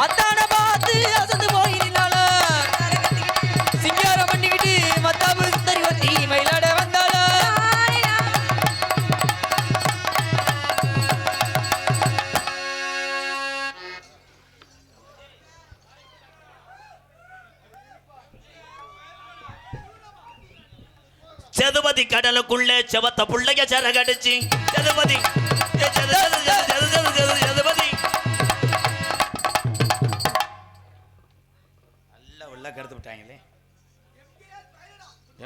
அத்தான பார்த்து அசந்து போயிருந்தால சிங்காரம் பண்ணிக்கிட்டு மத்தாப்பு சுந்தரி ஒத்தி மயிலாட வந்தால செதுபதி கடலுக்குள்ளே செவத்த புள்ளைய சரகடிச்சு செதுபதி நல்லா கருத்து விட்டாங்களே.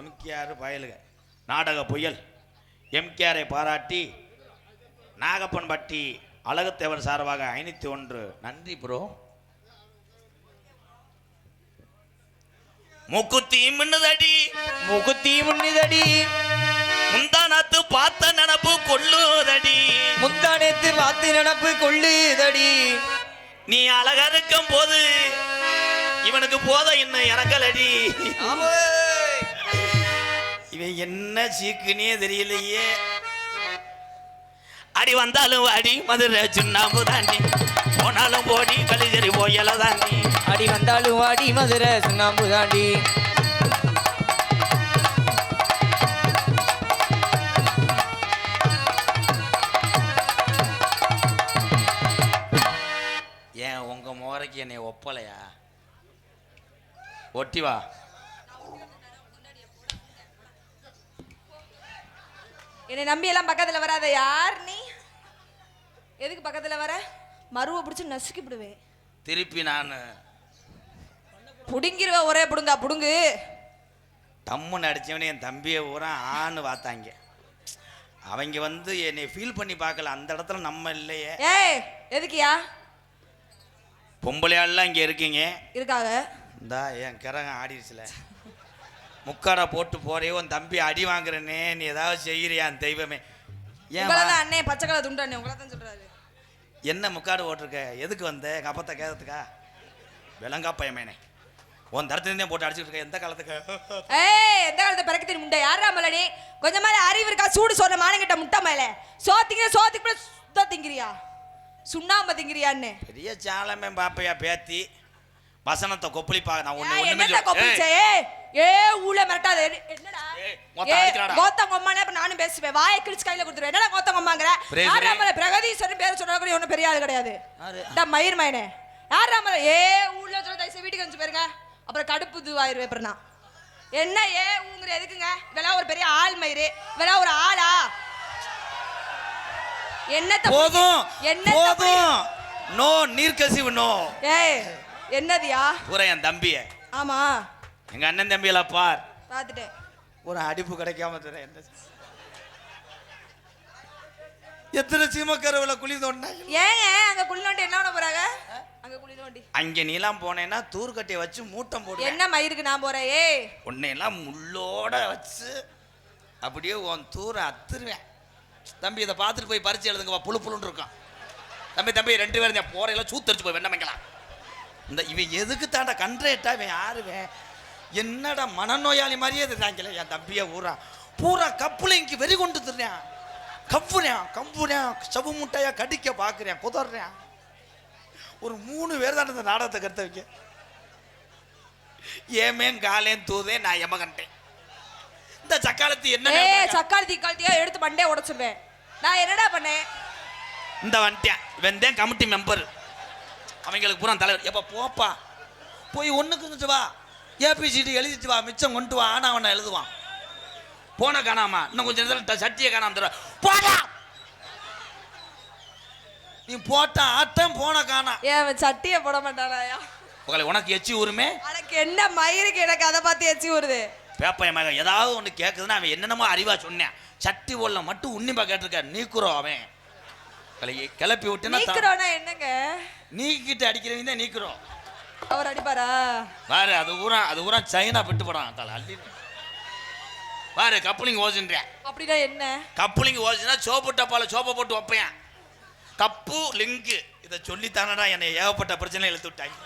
எம்கேஆர் பயலுக நாடக புயல் எம்கேஆரை பாராட்டி நாகப்பன் பட்டி அழகுத்தேவர் சார்பாக 501 நன்றி ப்ரோ. மூக்குத்தி மின்னுதடி முகுத்தி முன்னிதடி முந்தானத்து பார்த்த நினப்பு கொள்ளுதடி முந்தானத்து பார்த்து நினப்பு கொள்ளுதடி நீ அழகா இருக்கும் போது இவனுக்கு போத இன்னும் இறக்கலடி. இவன் என்ன சீக்குனே தெரியலையே. அடி வந்தாலும் அடி மதுரை சுண்ணாம்பு தாண்டி போனாலும் போடி கலிஜரி போயல தாண்டி அடி வந்தாலும் வாடி மதுரை சுண்ணாம்பு தாண்டி ஏன் உங்க மோரைக்கு என்னை ஒப்பலையா? ஒட்டி வா. என்னை நம்பி எல்லாம் பக்கத்துல வராத. யார் நீ? எதுக்கு பக்கத்துல வர? மருவை பிடிச்சி நசுக்கி விடுவேன். திருப்பி நான் புடுங்கிருவேன். ஒரே புடுங்கா புடுங்கு. தம்முன்னு அடிச்சவனே என் தம்பியை ஊரா ஆன்னு பார்த்தாங்க. அவங்க வந்து என்னை ஃபீல் பண்ணி பார்க்கல. அந்த இடத்துல நம்ம இல்லையே. ஏய் எதுக்கியா? பொம்பளையாள்லாம் இங்கே இருக்கீங்க. இருக்காங்க. இந்தா என் கிறகம் ஆடிடுச்சுல. முக்காடை போட்டு போறே உன் தம்பி அடி வாங்குறனே நீ ஏதாவது செய்யறியா தெய்வமே? ஏன் அண்ணே பச்சை கலர் துண்டு அண்ணே உங்களை தான் சொல்றாரு. என்ன முக்காடு போட்டிருக்க? எதுக்கு வந்த? எங்கள் அப்பத்தை கேட்கறதுக்கா? விலங்கா பையமேனே உன் தரத்துலேருந்தே போட்டு அடிச்சுட்டு இருக்க. எந்த காலத்துக்கு? ஏய் எந்த காலத்தை பிறக்கத்தி முட்டை யாரா மலனி? கொஞ்சம் மாதிரி அறிவு இருக்கா? சூடு சொன்ன மானங்கிட்ட முட்டை மேலே சோத்துக்கு சுத்தா திங்கிறியா? சுண்ணாம்பு திங்கிறியான்னு பெரிய சாலமே பாப்பையா பேத்தி வசனத்தை கொப்பளிப்பா. நான் என்னடா கொப்பளிச்சே? ஏ ஊல மிரட்டாத. என்னடா கோத்தம் கொம்மானே? அப்ப நானும் பேசுவேன். வாயை கிழிச்சு கையில கொடுத்துருவேன். என்னடா கோத்தம் கொம்மாங்கற? யாராமல பிரகதீஸ்வரன் பேர் சொன்னா கூட ஒன்றும் பெரிய ஆள் கிடையாது. மயிர் மயனே யாராமல? ஏ ஊர்ல சொல்ல தயவுசெய்து வீட்டுக்கு வந்து பாருங்க. அப்புறம் கடுப்பு இதுவாயிருவேன். அப்புறம் நான் என்ன ஏ ஊங்குற எதுக்குங்க? இதெல்லாம் ஒரு பெரிய ஆள் மயிறு. இதெல்லாம் ஒரு ஆளா? என்னத்த போதும் போதும். நோ நீர்க்கசிவு நோ. ஏய் என்னதியா? பூரா என் தம்பிய. ஆமா எங்க அண்ணன் தம்பியெல்லாம் பார். பாத்துட்டேன். ஒரு அடிப்பு கிடைக்காம என்ன எத்தனை சீமக்கரவுல குழி தோண்டினாங்க. ஏங்க அங்க குழி நோண்டி என்ன பண்ண போறாங்க? அங்க குழி நோண்டி அங்க நீலாம் போனேன்னா தூர் கட்டியை வச்சு மூட்டம் போடு. என்ன மயிருக்கு நான் போறேன்? ஏய் உன்னையெல்லாம் முள்ளோட வச்சு அப்படியே உன் தூரை அத்துருவேன். தம்பி இதை பார்த்துட்டு போய் பறிச்சு எழுதுங்க. புழு புழுன்னு இருக்கான். தம்பி 2 பேரும் போறையெல்லாம் சூத்தரிச்சு போய் வெண்ணமைக்கலாம். இந்த இவன் எதுக்கு தாண்டா கண்ட்ரேட்டா? இவன் யாருவேன்? என்னடா மனநோயாளி மாதிரியே இருந்தாங்களே என் தம்பியை பூரா கப்புளைக்கு வெறி கொண்டு திருறேன். கம்புறேன் சவு முட்டையா கடிக்க பார்க்குறேன். குதறேன். ஒரு 3 பேர் தான் இந்த நாடகத்தை கருத்த வைக்க. ஏமேன் காலேன் தூதே நான் எமகண்டேன். இந்த சக்காலத்தி என்ன? சக்காலத்தி காலத்தியா எடுத்து மண்டே உடைச்சிருவேன். நான் என்னடா பண்ணேன்? இந்த வந்துட்டேன். இவன் கமிட்டி மெம்பர். அவங்களுக்கு பூரா தலைவர். எப்போ போப்பா போய் ஒன்றுக்கு இருந்துச்சு வா. ஏபிசிடி எழுதிட்டு வா. மிச்சம் கொண்டு வா. ஆனால் அவனை எழுதுவான். போன காணாமா? இன்னும் கொஞ்சம் நேரத்தில் சட்டியை காணாம தர போடா. நீ போட்டா ஆட்டம் போன காணா. ஏன் சட்டியை போட மாட்டானாயா? உனக்கு எச்சி ஊருமே. எனக்கு என்ன மயிருக்கு? எனக்கு அதை பார்த்து எச்சி ஊருது. பேப்பையமாக ஏதாவது ஒன்று கேட்குதுன்னா அவன் என்னென்னமோ அறிவா சொன்னேன். சட்டி ஓடல மட்டும் உன்னிப்பா கேட்டிருக்க. நீக்குறோம் அவன் கிளப்பி விட்டுனா என்னங்க? நீக்கிட்டு அடிக்கிறவங்க தான் நீக்குறோம். அவர் அடிப்பாரா? பாரு அது ஊரா சைனா விட்டு போடான். அள்ளி பாரு கப்புளிங் ஓசுன்றேன். அப்படின்னா என்ன? கப்புளிங் ஓசுனா சோப்பு டப்பால சோப்பை போட்டு வைப்பேன். கப்பு லிங்கு இதை சொல்லித்தானடா என்னை ஏகப்பட்ட பிரச்சனை இழுத்து விட்டாங்க.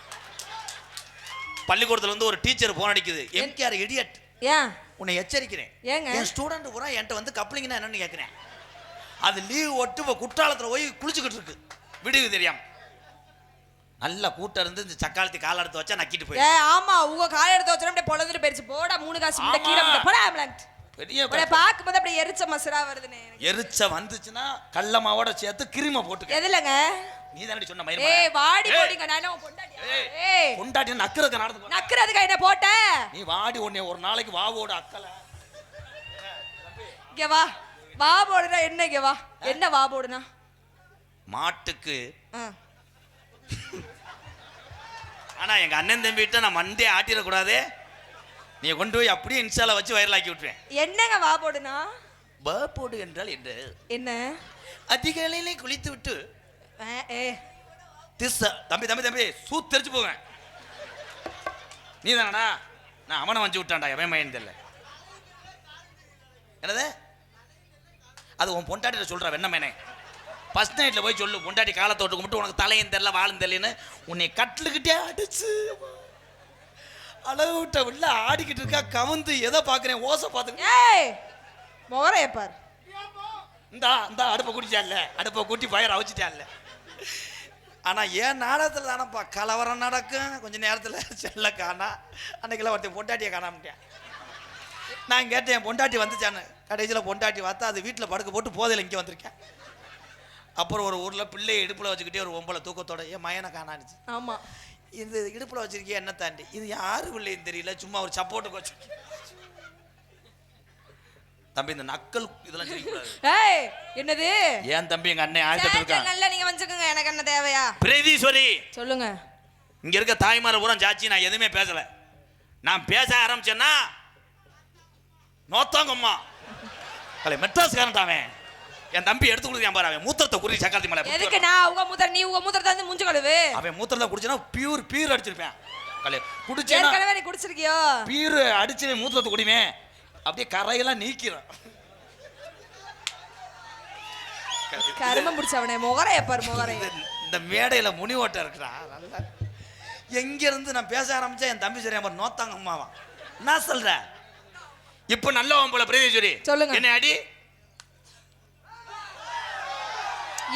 பள்ளிக்கூடத்துல வந்து ஒரு டீச்சர் போன் அடிக்குது. MKR idiot. ஏன் உன்னை எச்சரிக்கிறேன். ஏங்க என் ஸ்டூடெண்ட் பூரா என்கிட்ட வந்து கப்ளிங்னா என்னன்னு கேட்குறேன். அது லீவ் ஒட்டு இப்போ குற்றாலத்தில் போய் குளிச்சுக்கிட்டு இருக்கு விடுவு தெரியாம. நல்ல கூட்டம் இருந்து இந்த சக்காலத்தி கால எடுத்து வச்சா நக்கிட்டு போய். ஆமா உங்க கால எடுத்து வச்சா அப்படியே பொளந்துட்டு போயிடுச்சு. போடா 3 காசு இந்த கீரை போடா ஆம்பளண்ட். பெரிய பாக்கும்போது அப்படியே எரிச்ச மசரா வருதுனே. எரிச்ச வந்துச்சுன்னா கள்ள மாவோட சேர்த்து கிரிம போட்டுக்க. எதுலங்க? நீ தானடி சொன்ன மயிர். ஏய் வாடி போடிங்க நான் என்ன பொண்டாட்டியா? ஏய் பொண்டாட்டி நக்குறதுக்கு நடந்து நக்குறதுக்கு என்ன போட்ட? நீ வாடி உன்னை ஒரு நாளைக்கு வாவோட அக்கல. இங்க வா. வா போடுனா என்ன இங்க வா. என்ன வா போடுனா? மாட்டுக்கு. ஆனா எங்க அண்ணன் தம்பி கிட்ட நான் மண்டே ஆட்டிட கூடாதே. நீ கொண்டு போய் அப்படியே இன்ஸ்டால வச்சு வைரல் ஆக்கி விட்டுறேன். என்னங்க வா போடுனா? வா போடு என்றால் என்ன? என்ன? அதிகாலையிலே குளித்து விட்டு தம்பி தம்பி தம்பி சூத்தரிச்சு போவேன். நீ தானடா? நான் அவனை வஞ்சி விட்டான்டா எவன் மயன் தெரியல. என்னது அது உன் பொண்டாட்டிட்ட சொல்ற வெண்ண மேனே. ஃபர்ஸ்ட் நைட்ல போய் சொல்லு பொண்டாட்டி காலத்தோட்டு கும்பிட்டு உனக்கு தலையும் தெரியல வாழும் தெரியலன்னு உன்னை கட்டுக்கிட்டே அடிச்சு அளவு விட்ட உள்ள ஆடிக்கிட்டு இருக்கா. கவுந்து எதை பாக்குறேன் ஓசை பாத்துக்க. ஏய் மோரைய பார். இந்த அடுப்பை கூட்டிட்டான்ல, அடுப்பை கூட்டி ஃபயர் அவிச்சிட்டான்ல. ஆனா ஏன் நாடகத்தில் தானப்பா கலவரம் நடக்கும். கொஞ்சம் நேரத்தில் செல்ல காணா. அன்னைக்கெல்லாம் ஒருத்தன் பொண்டாட்டியை காணாமட்டேன். நான் கேட்டேன் பொண்டாட்டி வந்துச்சான்னு. கடைசியில் பொண்டாட்டி பார்த்தா அது வீட்டில் படுக்க போட்டு போதையில் இங்கே வந்திருக்கேன். அப்புறம் ஒரு ஊரில் பிள்ளையை இடுப்பில் வச்சுக்கிட்டே ஒரு ஒம்பளை தூக்கத்தோட என் மயனை காணாச்சு. ஆமாம் இது இடுப்பில் வச்சிருக்கேன் என்ன தாண்டி இது யாரு பிள்ளைன்னு தெரியல சும்மா ஒரு சப்போர்ட்டுக்கு வச்சிருக்கேன். தம்பி இந்த நக்கல் இதெல்லாம் செய்யக்கூடாது. ஏய் என்னது? ஏன் தம்பி எங்க அண்ணன் ஆயத்தட்டு இருக்கான். நல்லா நீங்க வந்துக்குங்க. எனக்கு என்ன தேவையா? பிரதீஸ்வரி சொல்லுங்க. இங்க இருக்க தாய்மார பூரா சாச்சி நான் எதுவுமே பேசல. நான் பேச ஆரம்பிச்சேன்னா நோத்தாங்கம்மா கலை மெட்ராஸ்காரன் தாவே என் தம்பி எடுத்து கொடுத்தான் பாரு. அவன் மூத்திரத்தை குடி சக்காத்தி மலை. எதுக்கு நான் உங்க மூத்திர நீ உங்க மூத்திரத்தை வந்து மூஞ்சு கழுவு. அவன் மூத்திரத்தை குடிச்சனா பியூர் அடிச்சிருப்பேன். கலை குடிச்சேனா ஏற்கனவே நீ குடிச்சிருக்கியோ? பியூர் அடிச்சு மூத்திரத்தை குடிவேன். அப்படியே கரையெல்லாம் நீக்கிறோம். கருமம் பிடிச்சவனே முகரைய பாரு முகரை. இந்த மேடையில முனி ஓட்ட இருக்கிறா நல்லா. எங்க இருந்து நான் பேச ஆரம்பிச்சா என் தம்பி சரியா பாரு நோத்தாங்க அம்மாவா. நான் சொல்றேன் இப்ப நல்லவன் போல பிரதீஸ்வரி சொல்லுங்க. என்ன அடி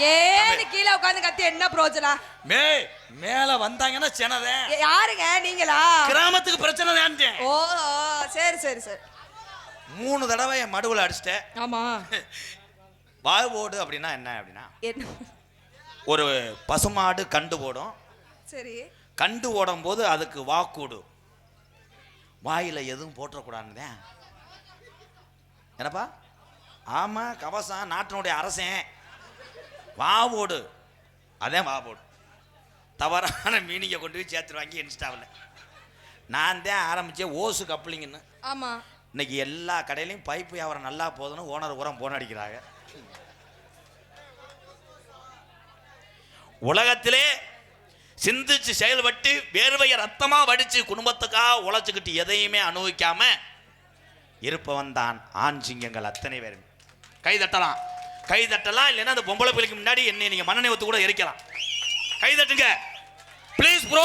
ஏன்னு கீழே உட்கார்ந்து கத்தி என்ன பிரோஜனா? மேல வந்தாங்கன்னா செனதே. யாருங்க நீங்களா? கிராமத்துக்கு பிரச்சனை தான். ஓ சரி சரி சரி. 3 தடவை என் மடுவில் அடிச்சிட்டேன். ஆமா. வாய்வோடு அப்படின்னா என்ன அப்படின்னா என்ன? ஒரு பசுமாடு கண்டு போடும். சரி. கண்டு ஓடும் போது அதுக்கு வாக்கூடு வாயில எதுவும் போட்டக்கூடாதுன்னு. என்னப்பா? ஆமா கவசம் நாட்டினுடைய அரசன் வாவோடு அதே வாவோடு தவறான மீனிங்கை கொண்டு போய் சேர்த்துருவாங்க இன்ஸ்டாவில். நான் தான் ஆரம்பித்தேன் ஓசு கப்ளிங்கன்னு. ஆமா. இன்னைக்கு எல்லா கடையிலையும் பைப்பு வியாபாரம் நல்லா போதுன்னு ஓனர் உரம் போன் அடிக்கிறாங்க. உலகத்திலே சிந்திச்சு செயல்பட்டு வேர்வையை ரத்தமா வடிச்சு குடும்பத்துக்காக உழைச்சுக்கிட்டு எதையுமே அனுபவிக்காம இருப்பவன் தான் ஆண் சிங்கங்கள் அத்தனை பேரும். கை தட்டலாம் இல்லைன்னா அந்த பொம்பளை பிள்ளைக்கு முன்னாடி என்னை நீங்க மண்ணெண்ணெய் ஊத்து கூட எரிக்கலாம். கை தட்டுங்க ப்ளீஸ் ப்ரோ.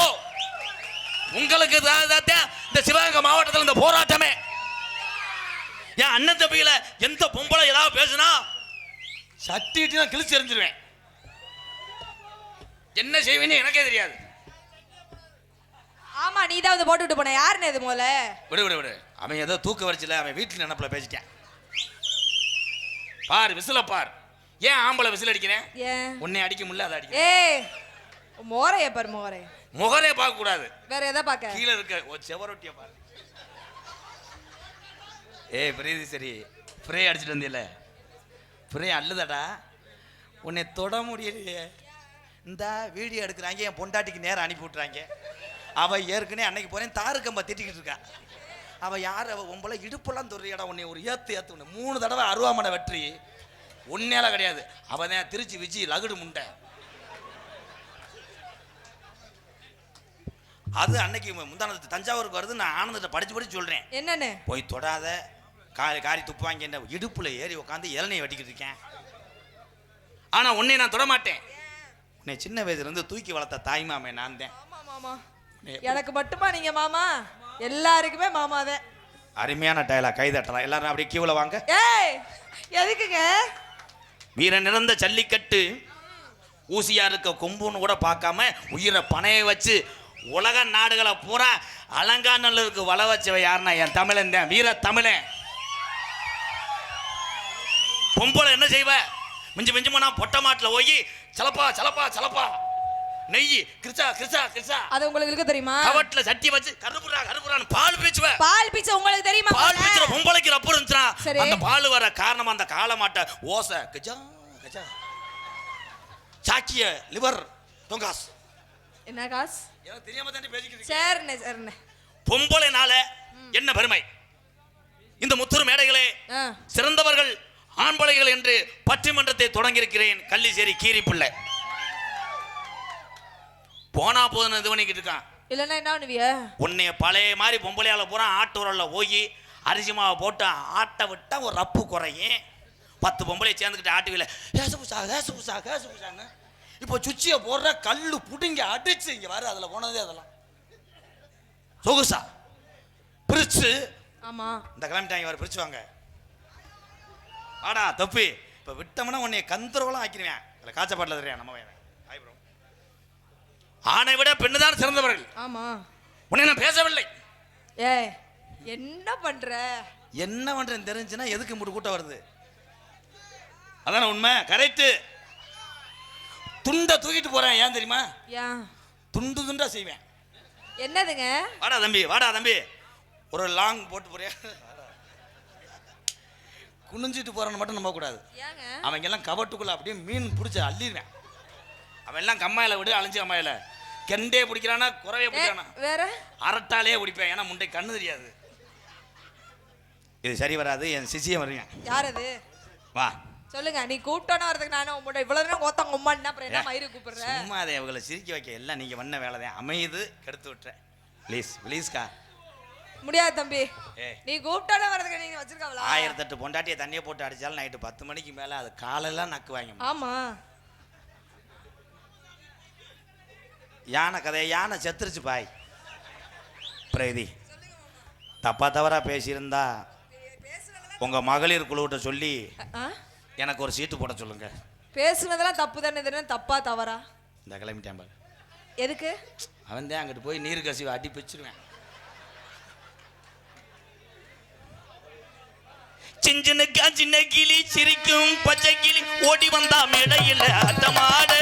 உங்களுக்கு இந்த சிவகங்கை மாவட்டத்தில் இந்த போராட்டமே என் அண்ணன் தம்பியில எந்த பொம்பளை ஏதாவது பேசுனா சட்டிட்டு நான் கிழிச்சு எறிஞ்சிருவேன். என்ன செய்வேன்னு எனக்கே தெரியாது. ஆமா நீ தான் வந்து போட்டுட்டு போன. யாருன்னு இது முதல்ல? விடு அவன் ஏதோ தூக்க வரிச்சல அவன் வீட்டில் நினைப்புல பேசிட்டேன். பாரு விசில பார். ஏன் ஆம்பளை விசில் அடிக்கிறேன்? உன்னை அடிக்க முடியல அதை அடிக்க. ஏய் மோரைய பாரு முகரே பார்க்க கூடாது. வேற எதை பார்க்க? கீழே இருக்க ஒரு செவரொட்டிய பாரு. ஏய் பிரீதி சரி ஃப்ரே அடிச்சிட்டு வந்தியல ஃப்ரே அல்லுதாடா உன்னை தொட முடியலையே. இந்த வீடியோ எடுக்கிறாங்க என் பொண்டாட்டிக்கு நேரம் அனுப்பி விட்றாங்க. அவள் ஏற்கனவே அன்னைக்கு போறேன் தாருக்கம்பா திட்டிக்கிட்டு இருக்கா. அவள் யார்? அவள் உங்களை இடுப்பெல்லாம் தொறியடா உன்னை ஒரு ஏற்று 3 தடவை அருவாமனை வெற்றி உன்னேல கிடையாது. அவள் தான் திருச்சி விஜி லகுடு முண்டை. அது அன்னைக்கு முந்தானத்து தஞ்சாவூருக்கு வருது. நான் ஆனந்தத்தை படிச்சு சொல்றேன். என்னன்னு? போய் தொடாத காரி துப்புவாங்க. என்ன இடுப்புல ஏறி உட்காந்து இளநீயை வெட்டிக்கிட்டு இருக்கேன். ஆனா உன்னை நான் தொட மாட்டேன். உன்னை சின்ன வயசுல இருந்து தூக்கி வளர்த்த தாய் மாமே நான் தான். எனக்கு மட்டுமா நீங்க மாமா? எல்லாருக்குமே மாமாவே. அருமையான டயலாக். கை தட்டலாம் எல்லாரும். அப்படியே கியூல வாங்க. ஏய் எதுக்குங்க? வீரன் நிறந்த ஜல்லிக்கட்டு ஊசியா இருக்க கொம்புன்னு கூட பார்க்காம உயிரை பணைய வச்சு உலக நாடுகளை பூரா அலங்காநல்லூருக்கு வள வச்சவ யாருன்னா என் தமிழன் தான், வீர தமிழன். பொம்பளை என்ன செய்வ, மிஞ்சி மிஞ்சி போனா பொட்டை மாட்டில் போய் சலப்பா சலப்பா சலப்பா நெய் கிருச்சா கிருச்சா கிருச்சா. அது உங்களுக்கு தெரியுமா? கவட்ல சட்டி வச்சு கருப்புரா கருப்புரான்னு பால் பீச்சுவ. பால் பீச்ச உங்களுக்கு தெரியுமா? பால் பீச்சுற பொம்பளைக்கு ரப்பு இருந்துச்சா, அந்த பால் வர காரணம் அந்த காளை மாட்டை ஓசை கஜா கஜா சாக்கிய லிவர் தொங்காஸ். என்ன காஸ்? எனக்கு தெரியாம தாண்டி பேசிக்கிட்டு. சரிண்ணே சரிண்ணே. பொம்பளைனால என்ன பெருமை? இந்த முத்தூர் மேடைகளே சிறந்தவர்கள் ஆண்பளைகள் என்று பட்டிமன்றத்தை தொடங்கியிருக்கிறேன். கள்ளிச்சேரி கீரி பிள்ளை போனா போதுன்னு இது பண்ணிக்கிட்டு இருக்கான். இல்லைன்னா என்ன பண்ணுவிய? உன்னைய பழைய மாதிரி பொம்பளையால பூரா ஆட்டு உரல்ல போய் அரிசி மாவை போட்டு ஆட்டை விட்டா ஒரு ரப்பு குறையும். 10 பொம்பளையை சேர்ந்துக்கிட்டு ஆட்டுவில கேசு பூசா கேசு பூசா கேசு பூசான்னு இப்போ சுச்சியை போடுற கல்லு புடிங்க அடிச்சு இங்க வர அதில் போனதே அதெல்லாம் சொகுசா பிரிச்சு. ஆமா இந்த கிளம்பிட்டாங்க வர பிரிச்சுவாங்க. ஆடா தப்பி இப்போ விட்டோம்னா உன்னைய கந்தரவெல்லாம் ஆக்கிடுவேன். அதில் காய்ச்சப்பாட்டில் தெரியா நம்ம ஆணை விட பெண்ணு தான் சிறந்தவர்கள். ஆமா உன்னை நான் பேசவில்லை. ஏய் என்ன பண்ற? என்ன பண்றேன்னு தெரிஞ்சுன்னா எதுக்கு முடி கூட்டம் வருது? அதான உண்மை, கரெக்டு. துண்டை தூக்கிட்டு போறேன், ஏன் தெரியுமா? ஏன்? துண்டு துண்டா செய்வேன். என்னதுங்க? வாடா தம்பி வாடா தம்பி ஒரு லாங் போட்டு போறியா? குனிஞ்சிட்டு போறன்னு மட்டும் நம்ப கூடாது. அவங்க எல்லாம் கவட்டுக்குள்ள அப்படியே மீன் பிடிச்சி அள்ளிடுவேன். அவன் எல்லாம் கம்மாயில விடு அழிஞ்சு கம்மாயில கெண்டே பிடிக்கிறானா குறவே பிடிக்கிறானா வேற அரட்டாலே பிடிப்பேன். ஏன்னா முண்டை கண்ணு தெரியாது. இது சரி வராது. என் சிசியம் வருவேன். யார் அது? வா சொல்லுங்க. நீ கூப்பிட்டோன்னு வரதுக்கு நானும் உங்கள்கிட்ட இவ்வளவு நேரம் கோத்தாங்க உம்மான்னா அப்புறம் என்ன மயிறு கூப்பிடுற? சும்மா அதை அவங்களை சிரிக்க வைக்க எல்லாம் நீங்க பண்ண வேலை தான் அமையுது. கெடுத்து விட்டுறேன். ப்ளீஸ் ப்ளீஸ்க்கா. முடியாது தம்பி. நீ கூப்பிட்டோன்னு வரதுக்கு நீங்க வச்சிருக்காங்களா? 1008 பொண்டாட்டியை தண்ணியை போட்டு அடிச்சாலும் நைட்டு 10 மணிக்கு மேல அது காலையெல்லாம் நக்குவாங்க. ஆமா யானை கதையை யானை செத்துருச்சு பாய். பிரகதி தப்பா தவறா பேசியிருந்தா உங்க மகளிர் குழுவிட்ட சொல்லி எனக்கு ஒரு சீட்டு போட சொல்லுங்க. பேசுனதெல்லாம் தப்பு தானே, தப்பா தவறா? இந்த கிளம்பிட்டேன் பாரு. எதுக்கு? அவன் தான் அங்கிட்டு போய் நீர் கசிவு அடி பிச்சிருவேன். சிஞ்சனுக்கா சின்ன கிளி சிரிக்கும் பச்சை கிளி ஓடி வந்தா மேடையில் ஆட்டமாடு.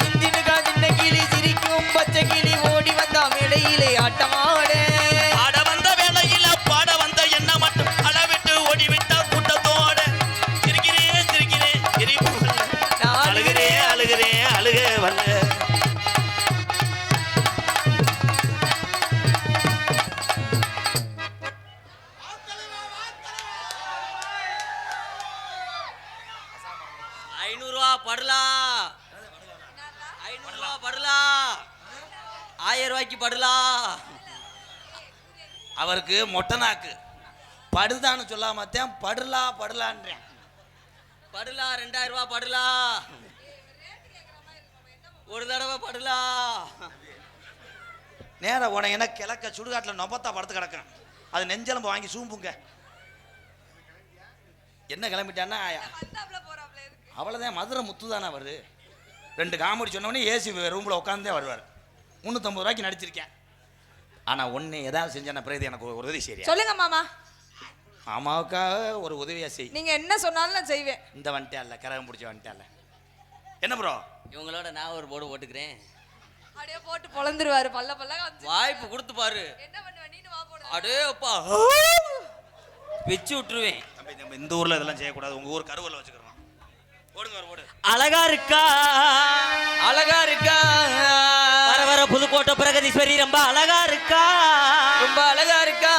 சிஞ்சனுக்கா சின்ன கிளி சிரிக்கும் பச்சை கிளி ஓடி வந்தா மேடையிலே ஆட்டமாடு. ஆட வந்த வேளையில பாட வந்த என்ன மட்டும் அளவிட்டு ஓடிவிட்டா கூட்டத்தோடு சிரிக்கிறேன் சிரிக்கிறேன் சிரிப்பு அழுகிறேன் அழுகிறேன் அழுக வல்ல. படலாம் 500 ரூபா படலாம் 1000 ரூபாய்க்கு படலாம். அவருக்கு மொட்டை நாக்கு படுதான்னு சொல்லாமத்தான் படுலா படுலான்றேன். படலா 2000 ரூபா படலாம். ஒரு தடவை படலாம். நேரம் உன கிழக்க சுடுகாட்டில் நொபத்தா படுத்து கிடக்கும். அது நெஞ்சலம்பு வாங்கி சூம்புங்க. என்ன கிளம்பிட்டான்னா அவ்வளோதான். மதுரை முத்து தானே வருது. 2 காமெடி சொன்னோடனே ஏசி ரூமில் உட்காந்துதான் வருவார். 350 ரூபாய்க்கு நடிச்சிருக்கேன். ஆனால் ஒன்று ஏதாவது செஞ்சேன்னா பிறகு எனக்கு ஒரு உதவி செய்ய சொல்லுங்க மாமா. மாமாவுக்காக ஒரு உதவியா செய். நீங்க என்ன சொன்னாலும் நான் செய்வேன். இந்த வந்துட்டே இல்லை கரகம் பிடிச்ச வந்துட்டே இல்லை. என்ன ப்ரோ இவங்களோட நான் ஒரு போர்டு போட்டுக்கிறேன். அப்படியே போட்டு பொளந்துருவாரு. பல்ல பல்ல வாய்ப்பு கொடுத்து பாரு. என்ன பண்ணுவ நீ? வா போடு. அடே அப்பா வெச்சு விட்டுருவேன். தம்பி தம்பி இந்த ஊர்ல இதெல்லாம் செய்யக்கூடாது. உங்க ஊர் கருவல்ல வச்சுக்கிறோம். ஓடுங்க ஓடு. அழகா இருக்கா அழகா இருக்கா வர வர புதுக்கோட்டை பிரகதீஸ்வரி ரொம்ப அழகா இருக்கா ரொம்ப அழகா இருக்கா.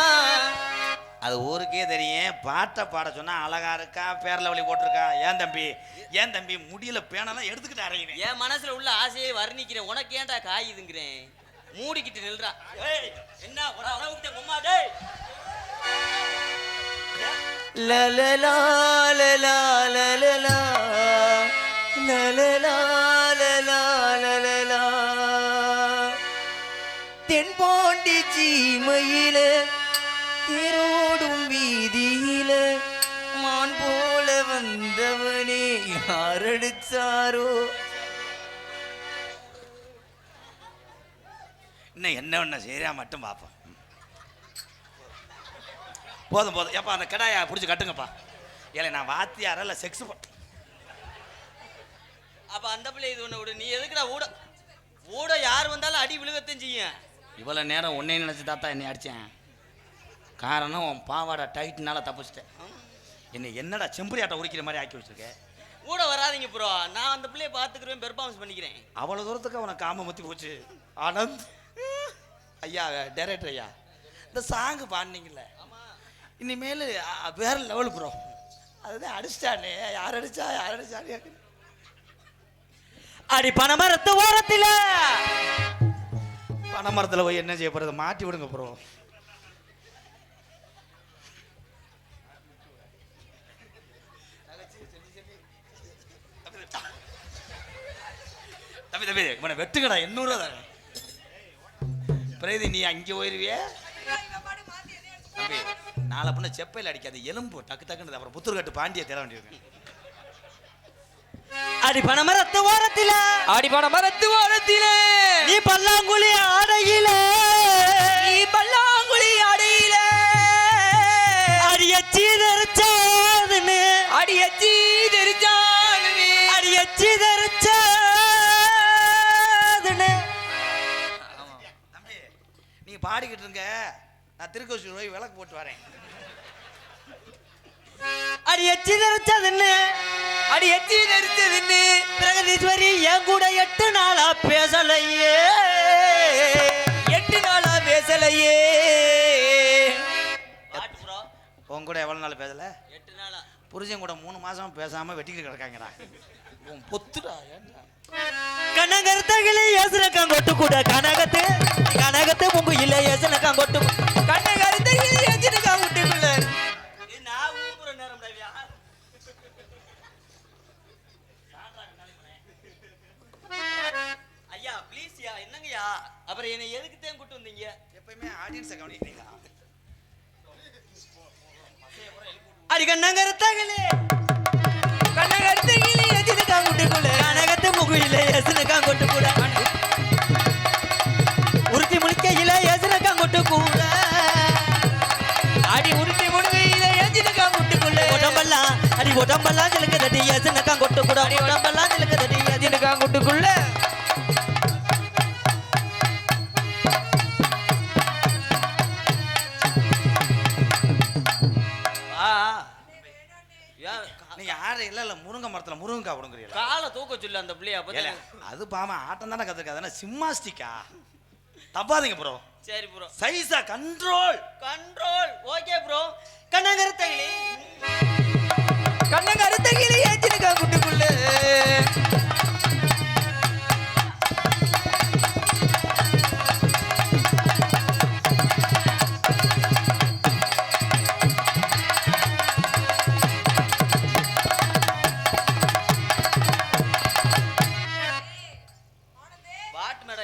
அது ஊருக்கே தெரியும். பாட்டை பாட சொன்னா அழகா இருக்கா பேர்ல வழி போட்டிருக்கா. ஏன் தம்பி முடியல பேனெல்லாம் எடுத்துக்கிட்டு அறையுவேன். என் மனசுல உள்ள ஆசையை வர்ணிக்கிறேன். உனக்கு ஏன்டா காயுதுங்கிறேன். மூடிக்கிட்டு நில்றா. என்ன தென்பாண்டி சீமையில தேரோடும் வீதியில மான் போல வந்து ஆண்டவனே யாரடிச்சாரோ. இன்னும் என்ன சரியா மட்டும் பார்ப்போம். போதும் போதும். ஏப்பா அந்த கடாயை பிடிச்சி கட்டுங்கப்பா. ஏலே நான் வாத்தியார இல்லை செக்ஸ் அப்ப அந்த பிள்ளை இது ஒண்ணு விடு. நீ எதுக்குடா ஊட ஊட யார் வந்தாலும் அடி விழுகத்தையும் செய்யும். இவ்வளோ நேரம் உன்னை நினச்சி தாத்தா என்னை அடித்தேன். காரணம் உன் பாவாடை டைட்னால தப்பிச்சிட்டேன். என்னை என்னடா செம்பரியாட்டை உரிக்கிற மாதிரி ஆக்கி வச்சிருக்கேன். கூட வராதிங்க ப்ரோ, நான் அந்த பிள்ளைய பார்த்துக்கிறேன், பெர்ஃபார்மன்ஸ் பண்ணிக்கிறேன். அவ்வளோ தூரத்துக்கு அவனை காம மத்தி போச்சு. ஆனந்த் ஐயா, டைரக்டர் ஐயா, இந்த சாங்கு பாடினீங்கல்ல, இனிமேல் வேற லெவல் ப்ரோ. அதுதான் அடிச்சிட்டானே, யார் அடிச்சானே. அடி பனைமரத்து ஓரத்தில் பனைமரத்தில் போய் என்ன செய்ய போறது, மாட்டி விடுங்க ப்ரோ. தம்பி தம்பி உன வெட்டுக்கடா 800 தானே. பிரேதி நீ அங்கே போயிருவியே தம்பி. நாளை பண்ண செப்பையில் அடிக்காது, எலும்பு டக்கு டக்குன்னு. அப்புறம் புத்தூர்கட்டு பாண்டியை தேட வேண்டியிருக்கு. அடி பனைமரத்து ஓரத்தில் அடி பனைமரத்து ஓரத்தில் நீ பல்லாங்குழி ஆடையில அடி எச்சி தெரிச்சாதுன்னு தம்பி நீங்க பாடிக்கிட்டு இருங்க, நான் திருக்கோஷூர் போய் விளக்கு போட்டு வரேன். அடி எச்சி தெரிச்சதுன்னு பிரகதீஸ்வரி என் கூட 8 நாளா பேசலையே. உன் கூட எவ்வளோ நாள் பேசல? 8 நாளா. புருஷன் கூட 3 மாசம் பேசாம வெட்டிக்கிட்டு கிடக்காங்கடா. உன் பொத்துடா. கனகர்த்தகிலே ஏசுனக்காங்கொட்டு கூட கனகத்து முங்கு இல்ல ஏசுனக்காங்கொட்டு கண்ணகருத்தையில் ஏஜினக்காங்கொட்டுக்குள்ள நான் ஊப்புற நேரம் டேவியா. ஐயா ப்ளீஸ் யா, என்னங்கய்யா? அப்புறம் என்னை எதுக்கு தான் கூட்டு வந்தீங்க? எப்பயுமே ஆடியன்ஸை கவனிக்கிறீங்க. அடி கண்ணகர்த்தகிலே ஏஜினக்காங்கொட்டுக்குள்ள கனகத்து முங்கு இல்ல ஏசுனக்காங்கொட்டு கூட உருட்டி முழிக்கையில ஏசுனக்காங்கொட்டு கூட அடி உருட்டி முடுகையில ஏஜினக்காங்கொட்டுக்குள்ள உடம்பெல்லாம் சிலுக்குதடி ஏசுனக்காங்கொட்டு கூட உடம்பெல்லாம் சிலுக்குதடி ஏஜினக்காங்கொட்டுக்குள்ள நீங்க யாரும் இல்ல முருங்கை மரத்துல முருங்கக்காய் விடுங்கிறீங்களா? காலை தூக்க சொல்லு அந்த பிள்ளைய. அது பாமா ஆட்டம் தானே கத்துக்காது, சிம்மாஸ்டிக்கா தப்பாதீங்க ப்ரோ. சரி ப்ரோ, சைஸா கண்ட்ரோல் ஓகே ப்ரோ. கண்ணகருத்தகிலே ஏஜினக்காங்கொட்டுக்குள்ள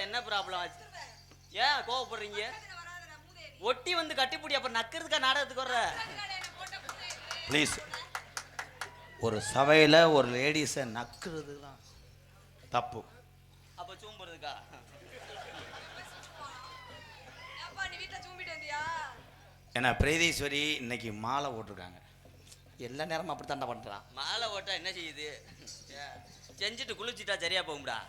என்ன ப்ராப்ளம் ஆச்சு? ஏன் கோவப்படுறீங்க? ஒட்டி வந்து கட்டிப்பிடி, அப்புறம் நக்கிறதுக்கா நாடகத்துக்கு வர்ற? ப்ளீஸ், ஒரு சபையில ஒரு லேடிஸை நக்குறது தான் தப்பு. அப்ப சூம்புறதுக்கா? ஏன்னா பிரேதீஸ்வரி இன்னைக்கு மாலை ஓட்டிருக்காங்க. எல்லா நேரமும் அப்படி தாண்டா பண்றான். மாலை ஓட்டா என்ன செய்யுது? செஞ்சுட்டு குளிச்சுட்டா சரியா போகும்டா.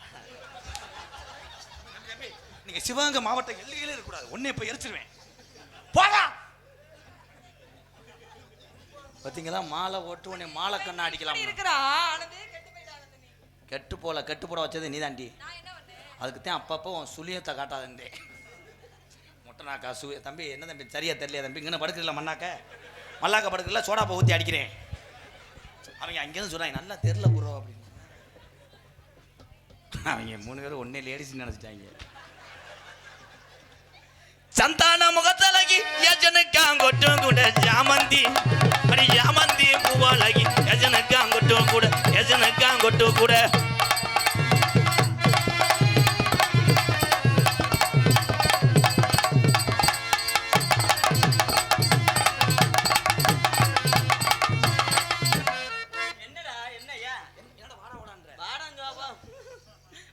நீங்க சிவகங்கை மாவட்டம் எல்லையில இருக்கக்கூடாது, ஒன்னே இப்ப எரிச்சிருவேன். போடா. பாத்தீங்களா, மாலை ஓட்டு உடனே மாலை கண்ணா அடிக்கலாம். கெட்டு போட வச்சது நீ தாண்டி. அதுக்குத்தான் அப்பப்போ உன் சுழியத்தை காட்டாதே. முட்டைனாக்கா தம்பி என்ன தம்பி சரியா தெரியல தம்பி. இங்கே படுக்கல மல்லாக்க படுக்கல சோடாப்பை ஊற்றி அடிக்கிறேன். அவங்க அங்கேருந்து சொல்கிறாங்க நல்லா தெரில ப்ரோ அப்படின்னு. அவங்க 3 பேரும் ஒன்னே லேடிஸ் நினச்சிட்டாங்க. சந்தான முகத்தலகி யஜனுக்காங்கொட்டும் கூட ஜாமந்தி அடி ஜாமந்தி பூவாலகி யஜனுக்காங்கொட்டும் கூட என்னடா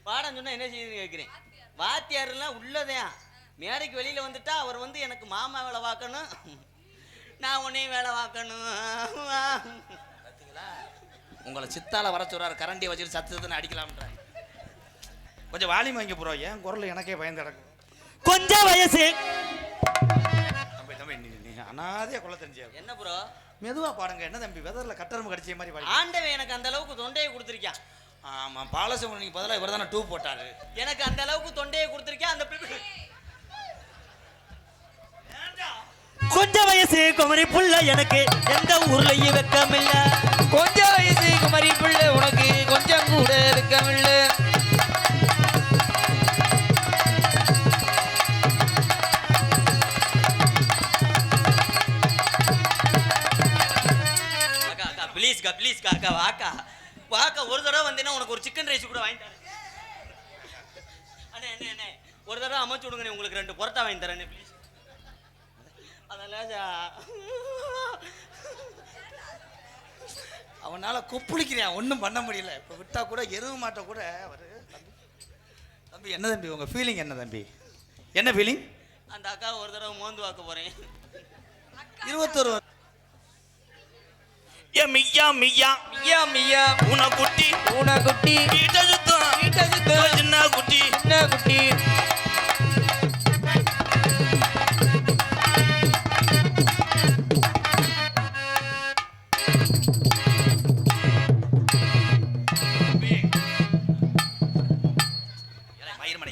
பாடம் சொன்னா என்ன செய்யுதுன்னு கேட்குறேன். வாத்தியாரெல்லாம் உள்ளதான், மேடைக்கு வெளியில வந்துட்டா அவர் வந்து எனக்கு மாமா வேலை பார்க்கணும், நான் உன்னையும் வேலை பார்க்கணும். உங்களை சித்தால வர சொல்றாரு, கரண்டியை வச்சுட்டு சத்தத்தை அடிக்கலாம்ன்றாரு. கொஞ்சம் வாலியம் வாங்கி ப்ரோ, ஏன் குரல் எனக்கே பயந்து கிடக்கும். கொஞ்சம் வயசு தம்பி தம்பி நீ அனாதையா கொள்ள தெரிஞ்ச என்ன ப்ரோ, மெதுவா பாடுங்க. என்ன தம்பி வெதர்ல கட்டரம்பு கடிச்ச மாதிரி பாடுங்க. ஆண்டவன் எனக்கு அந்த அளவுக்கு தொண்டையை கொடுத்துருக்கான். ஆமா, பாலசம் நீங்க பதிலாக இவர் தானே டூ போட்டாரு. எனக்கு அந்த அளவுக்கு தொண்டையை கொடுத்துருக்கேன். அந்த கொஞ்சம் வயசு குமரி புள்ள எனக்கு எந்த ஊர்லயும் வெக்கமில்ல. கொஞ்சம் வயசு குமரி புள்ள உனக்கு கொஞ்சம் கூட வெக்கமில்ல. ப்ளீஸ்க்கா ப்ளீஸ்க்கா அக்கா வாக்கா வாக்கா, ஒரு தடவை வந்தீங்கன்னா உனக்கு ஒரு சிக்கன் ரைஸ் கூட வாங்கி தரேன். அண்ணே அண்ணே அண்ணே ஒரு தடவை அமைச்சு விடுங்க, உங்களுக்கு 2 பரோட்டா வாங்கி தரேன் ப்ளீஸ். அதெல்லாம் அவனால கொப்புளிக்கிறேன், ஒன்றும் பண்ண முடியல. இப்போ விட்டா கூட எருவ மாட்ட கூட அவரு. தம்பி என்ன தம்பி உங்க ஃபீலிங் என்ன தம்பி, என்ன ஃபீலிங்? அந்த அக்கா ஒரு தடவை மோந்து வாக்க போறேன். 21 மியா மியா மியா மியா உன குட்டி ஊன குட்டி வீட்ட சுத்தம் வீட்ட சுத்தம் சின்ன குட்டி சின்ன குட்டி.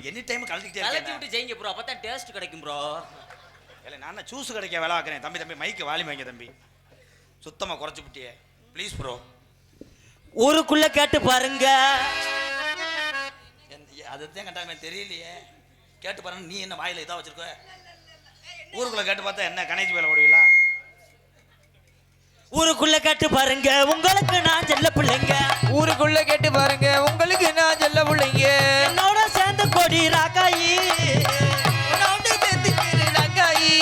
எனி டைம் கலட்டிக்கிட்டே கலட்டி இருக்கேன். விட்டு செய்யுங்க ப்ரோ, அப்பதான் டேஸ்ட் கிடைக்கும் ப்ரோ. இல்லை நான் ஜூஸ் கிடைக்க வேலை ஆக்குறேன். தம்பி தம்பி மைக்கு வாலி வைங்க தம்பி, சுத்தமாக குறைச்சி விட்டியே ப்ளீஸ் ப்ரோ. ஊருக்குள்ள கேட்டு பாருங்க, அதுதான் கட்டாமே தெரியலையே. கேட்டு பாருங்க. நீ என்ன வாயில இதா வச்சிருக்க? ஊருக்குள்ள கேட்டு பார்த்தா என்ன கணேஜ் வேலை ஓடுவீங்களா? ஊருக்குள்ள கேட்டு பாருங்க, உங்களுக்கு நான் செல்ல பிள்ளைங்க. ஊருக்குள்ள கேட்டு பாருங்க, உங்களுக்கு நான் செல்ல பிள்ளைங்க. என்னோட சேர்ந்து கொடி ராக்காயி, உன்னோட சேர்ந்து ராக்காயி,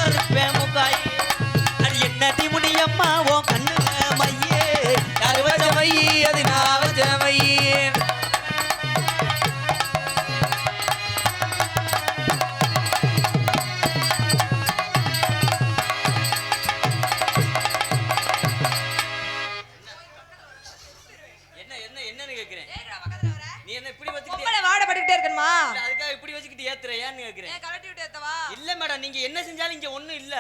இருப்பேன் முக்காயி. அது என்ன திமுனி அம்மா ஓ கண்ணு மையே, யாரு வச்ச மை அது நான் வச்ச மை. இல்ல மேடம், நீங்க என்ன செஞ்சாலும் இங்க ஒண்ணும் இல்ல.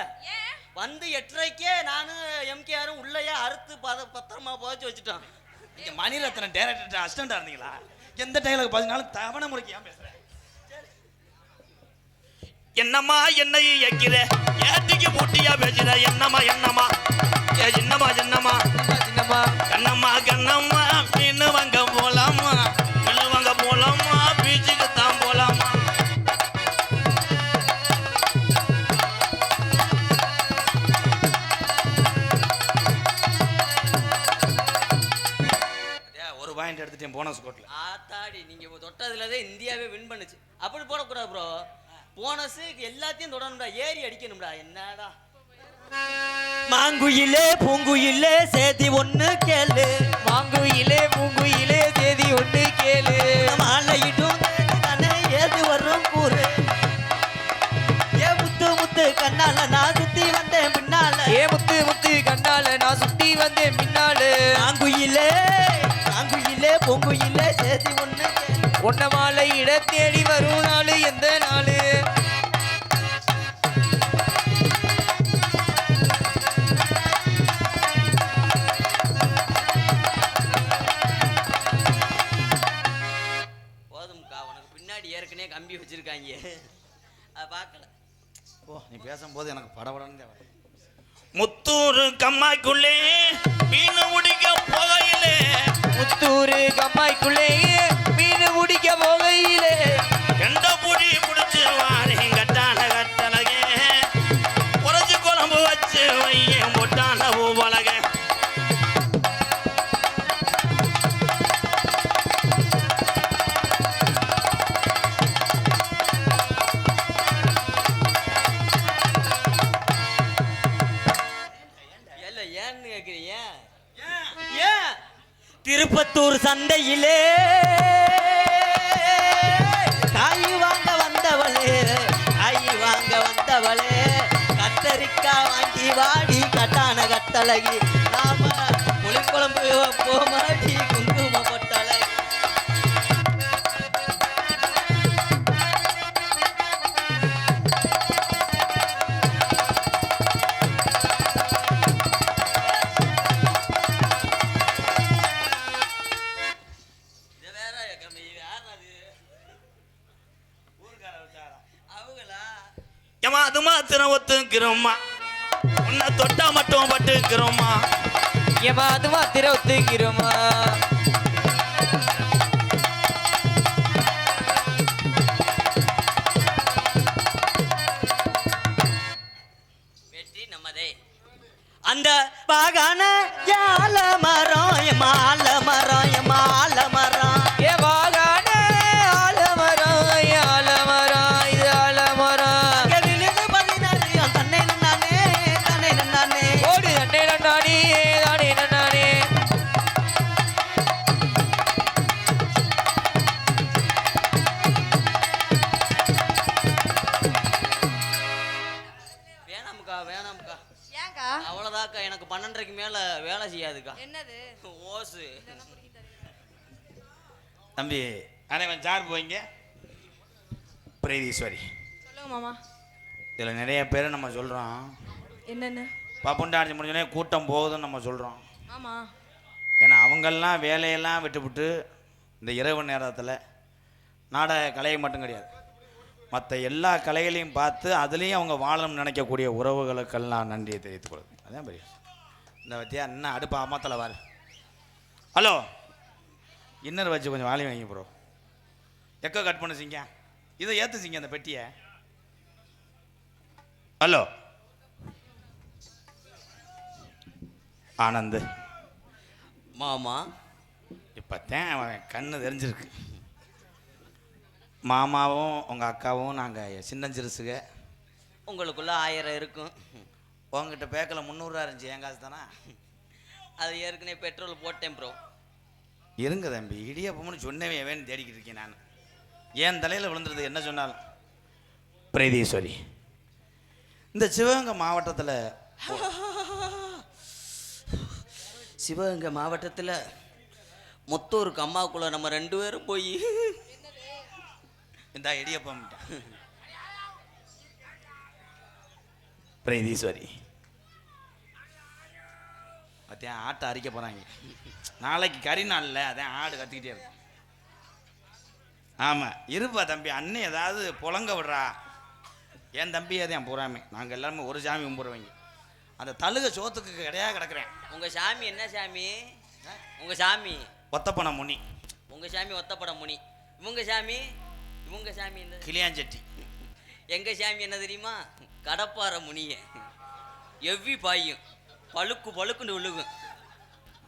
வந்து 8:30க்கே நானும் எம்கேஆரும் உள்ளேயே அறுத்து பத்திரமா புதைச்சு வச்சுட்டோம். நீங்க மணிரத்னம் டைரக்டர் அசிஸ்டண்டா இருந்தீங்களா? எந்த டைலாக் பார்த்தீங்கனாலும் தவணை முறைக்கு ஏன் பேசுறேன்? என்னம்மா என்னை வைக்கிற ஏட்டிக்கு பூட்டியா பேசுற, என்னம்மா என்னம்மா ஏ சின்னம்மா சின்னம்மா சின்னம்மா கண்ணம்மா கண்ணம்மா மீன் வாங்க போலாமா, மீன் வாங்க போலாமா, பீச்சுக்கு தான் போலாமா. ஒரு பாயிண்ட் எடுத்துட்டேன் போனஸ் கோட்ல. ஆத்தாடி, நீங்க தொட்டதுலதான் இந்தியாவே வின் பண்ணுச்சு. அப்படி போடக்கூடாது ப்ரோ, போனஸ் எல்லாத்தையும் தொடணும்டா, ஏறி அடிக்கணும்டா. என்னடா மாங்குயிலே பூங்குயிலே சேதி ஒண்ணு கேளு, மாங்குயிலே பூங்குயிலே தேதி ஒண்ணு கேளு. மாலையிடும் தானே ஏது வரும் கூறு, ஏ முத்து முத்து கண்ணால நான் சுத்தி வந்தேன் பின்னால, ஏ முத்து முத்து கண்ணால நான் சுத்தி வந்தேன் பின்னால. மாங்குயிலே மாங்குயிலே பூங்குயிலே சேதி ஒண்ணு கேளு. உன்ன மாலை இட தேடி வரும் நாளு எந்த நாளு? போதும்க்கா, உனக்கு பின்னாடி ஏற்கனவே கம்பி வச்சிருக்காங்க, அதை பார்க்கல. ஓ நீ பேசும்போது எனக்கு படபடன்னு தேவை. முத்தூர் கம்மாய்க்குள்ளே மீன் முடிக்க போகையிலே, முத்தூரு கம்மாய்க்குள்ளே மீன் முடிக்க போகையிலே, எந்த புடி முடிச்சு வாரி கட்டான கட்டலகே, குறைச்சு குழம்பு வச்சு வையன் பொட்டான பூவலக. திருப்பத்தூர் சந்தையிலே பொட்டழகி நாம புளிக்குழம்பு வைப்போமாடி குங்கும பொட்டழகி. இது வேற கம்மி, யார் அது? ஊர்க்கார வச்சாரா? அவங்களா? ஏமா அது மாத்திரம் ஒத்துக்கிறோம்மா, உன்னை தொட்டா மட்டும் பட்டுக்கிறோம்மா. ஏமா அது மாத்திர ஒத்துக்கிறோமா. வெற்றி நம்மதே. அந்த வாகான யால மரம் மால மரம் மால மரம் ஏ வாகான ஆலமரம் ஆலமரம் இது ஆலமரம். தன்னை நன்னானே தன்னை நன்னானே. ஓடு தண்டை நன்னானே தானே நன்னானே. வேணாமுக்கா வேணாமுக்கா, ஏங்கா அவ்வளோதாக்கா. எனக்கு 12:30க்கு மேலே வேலை செய்யாதுக்கா. என்னது ஓசு. தம்பி அனைவன் சார் போய்ங்க. பிரீதீஸ்வரி, சொல்லுங்க மாமா. இதில் நிறைய பேர் நம்ம சொல்கிறோம், என்னன்னு? பப்புண்டாடி முடிஞ்சோடனே கூட்டம் போகுதுன்னு நம்ம சொல்கிறோம். ஆமா. ஏன்னா அவங்கெல்லாம் வேலையெல்லாம் விட்டுவிட்டு இந்த இரவு நேரத்தில் நாடக கலையை மட்டும் கிடையாது, மற்ற எல்லா கலைகளையும் பார்த்து அதுலேயும் அவங்க வாழணும்னு நினைக்கக்கூடிய உறவுகளுக்கெல்லாம் நன்றியை தெரிவித்துக் கொள்ளுது. அதான் பெரிய இந்த பற்றியா இன்னும் அடுப்பு அம்மாத்தில் வாரு. ஹலோ, இன்னர் வச்சு கொஞ்சம் வாலி வாங்கி ப்ரோ. எக்கோ கட் பண்ண சிங்க, இதை ஏற்று சிங்க அந்த பெட்டியை. ஹலோ ஆனந்த், மாமா இப்போத்தான் அவன் கண்ணு தெரிஞ்சிருக்கு. மாமாவும் உங்கள் அக்காவும் நாங்கள் சின்னஞ்சிறுசுக. உங்களுக்குள்ள 1000 இருக்கும். உங்ககிட்ட பேக்கில் 300 இருந்துச்சு, என் காசு தானே. அது ஏற்கனவே பெட்ரோல் போட்டேன் ப்ரோ. இருங்க தம்பி, இடியப்பம்னு சொன்னவே வேணும் தேடிக்கிட்டு இருக்கேன் நான். என் தலையில் விழுந்துருது என்ன சொன்னாலும். பிரீதீஸ்வரி, இந்த சிவகங்கை மாவட்டத்தில் சிவகங்கை மாவட்டத்தில் முத்தூருக்கு அம்மாவுக்குள்ள நம்ம 2 பேரும் போய் இந்த இடியப்பம். பிரீதீஸ்வரி, அதான் ஆட்டை அரிக்க போகிறாங்க. நாளைக்கு கறி நாளில் அதான் ஆடு கத்திக்கிட்டே இருக்கும். ஆமாம் இருப்பா தம்பி, அண்ணன் ஏதாவது புலங்க விடுறா. என் தம்பி அதான் பூராமே, நாங்கள் எல்லாருமே ஒரு சாமி கும்பிடுவீங்க. அந்த தழுக சோத்துக்கு கிடையாது கிடக்குறேன். உங்கள் சாமி என்ன சாமி? உங்கள் சாமி ஒத்தப்பன முனி. உங்கள் சாமி ஒத்தப்பட முனி. இவங்க சாமி என்ன? கிளியாஞ்செட்டி. எங்கள் சாமி என்ன தெரியுமா? கடப்பாறை முனிய. எவ்வி பாயும் பழுக்கு பழுக்குன்னு விழுகும்.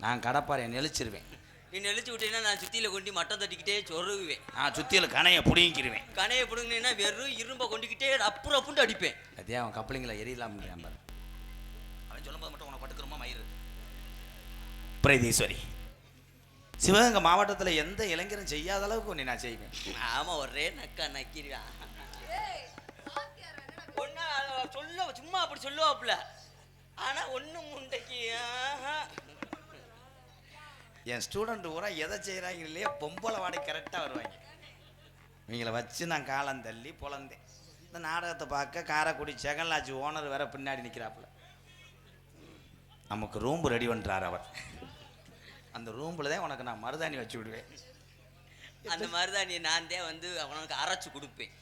நான் கடப்பாறையை நெளிச்சிருவேன். நீ நெளிச்சு விட்டீங்கன்னா நான் சுத்தியில் கொண்டு மட்டம் தட்டிக்கிட்டே சொருகுவேன். நான் சுத்தியில் கனையை பிடிங்கிருவேன். கனையை பிடுங்கினா வெறும் இரும்பை கொண்டுக்கிட்டே அப்புறம் அப்புண்டு அடிப்பேன். அதே அவன் கப்பலிங்களை எரியலாம் பாரு. அவன் சொல்லும்போது மட்டும் உனக்கு பட்டுக்கிறோமா மயிறு. பிரீதீஸ்வரி, சிவகங்கை மாவட்டத்தில் எந்த இளைஞரும் செய்யாத அளவுக்கு ஒன்று நான் செய்வேன். ஆமாம், ஒரே நக்கா நக்கிடுவான். ஒன்னா சொல்ல சும்மா அப்படி சொல்லுவாப்புல, ஆனால் ஒன்று முண்டைக்கு. என் ஸ்டூடெண்ட் பூரா எதை செய்கிறாங்க இல்லையா பொம்பளை வாடகை கரெக்டாக வருவாங்க. இவங்களை வச்சு நான் காலம் தள்ளி பொழந்தேன். இந்த நாடகத்தை பார்க்க காரைக்குடி செகன்லாட்சி ஓனர் வேற பின்னாடி நிற்கிறாப்புல. நமக்கு ரூம் ரெடி பண்ணுறாரு அவர். அந்த ரூமில் தான் உனக்கு நான் மருதாணி வச்சு விடுவேன். அந்த மருதாணியை நான் தான் வந்து அவனுக்கு அரைச்சி கொடுப்பேன்.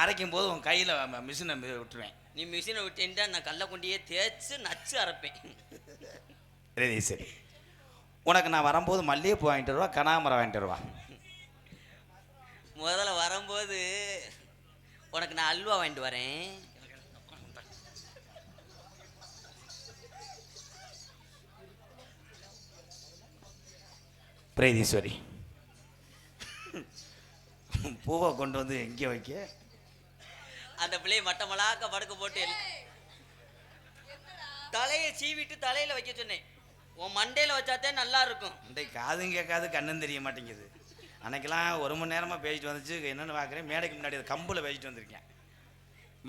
அரைக்கும் போது உன் கையில் மிஷினை விட்டுருவேன். நீ மிஷினை விட்டேன்டா நான் கல்லை கொண்டியே தேய்ச்சி நச்சு அரைப்பேன். சரி, உனக்கு நான் வரும்போது மல்லிகைப்பூ வாங்கிட்டு வருவா, கனகாமரம் வாங்கிட்டு வருவா. முதல்ல வரும்போது உனக்கு நான் அல்வா வாங்கிட்டு வரேன். பிரீதீஸ்வரி, பூவை கொண்டு வந்து எங்கே வைக்க? அந்த பிள்ளையை மட்டமலாக்க படுக்க போட்டு தலையை சீவிட்டு தலையில வைக்க சொன்னேன். உன் மண்டையில வச்சாத்தே நல்லா இருக்கும். இன்றைக்கு காதும் கேட்காது கண்ணும் தெரிய மாட்டேங்குது. அன்னைக்கெல்லாம் 1 மணி நேரமாக பேசிட்டு வந்துச்சு. என்னென்னு பார்க்குறேன், மேடைக்கு முன்னாடி அது கம்பில் பேசிட்டு வந்திருக்கேன்.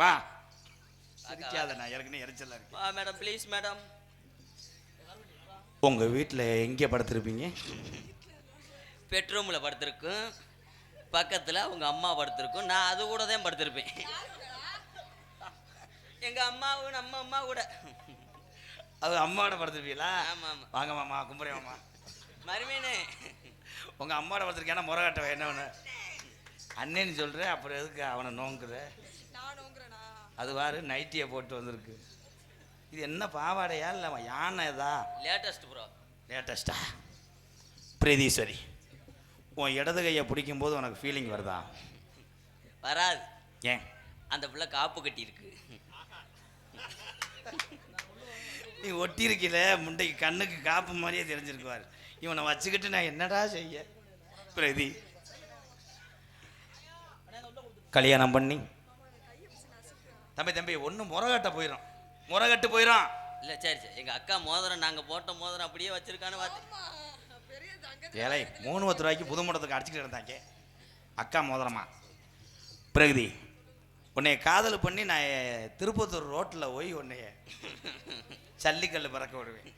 வா, சிரிக்காத, நான் ஏற்கனவே எரிச்சலாக இருக்கேன். வா மேடம், ப்ளீஸ் மேடம். உங்கள் வீட்டில் எங்கே படுத்திருப்பீங்க? பெட்ரூமில் படுத்திருக்கும், பக்கத்தில் அவங்க அம்மா படுத்திருக்கும், நான் அது கூட தான் படுத்திருப்பேன். எங்கள் அம்மாவும் நம்ம அம்மா கூட. அது அம்மாவோட படுத்துருப்பீங்களா? ஆமாம் ஆமாம். வாங்க மாமா, கும்புறே மாமா. மருமேனே, உங்கள் அம்மாவோட படுத்துருக்கேன்னா முறை கட்டவன் என்ன ஒன்று அண்ணேன்னு சொல்கிறேன், அப்புறம் எதுக்கு அவனை நோங்குற? அது வாரு நைட்டியை போட்டு வந்திருக்கு. இது என்ன பாவாடையா இல்லை யானை இதா? Latest bro. லேட்டஸ்டா? பிரீதீஸ்வரி, உன் இடது கையை பிடிக்கும்போது உனக்கு ஃபீலிங் வருதா? வராது. ஏன்? அந்த பிள்ளை காப்பு கட்டி இருக்கு. நீ ஒட்டியிருக்கல முண்டைக்கு கண்ணுக்கு காப்பு மாதிரியே தெரிஞ்சிருக்குவார். இவனை வச்சுக்கிட்டு நான் என்னடா செய்ய? பிரதி கல்யாணம் பண்ணி தம்பி ஒன்றும் முறகட்ட போயிடும், முறகட்டு போயிடும். இல்லை சரி சரி, எங்கள் அக்கா மோதிரம் நாங்கள் போட்ட மோதிரம் அப்படியே வச்சிருக்கான்னு பார்த்து. ஏழை 3 ரூபாய்க்கு புது மோடத்துக்கு அடிச்சுக்கிட்டு இருந்தாங்க. அக்கா மோதிரமா? பிரகதி, உன்னைய காதல் பண்ணி நான் திருப்பத்தூர் ரோட்டில் போய் உன்னைய சல்லிக்கல் பறக்க விடுவேன்.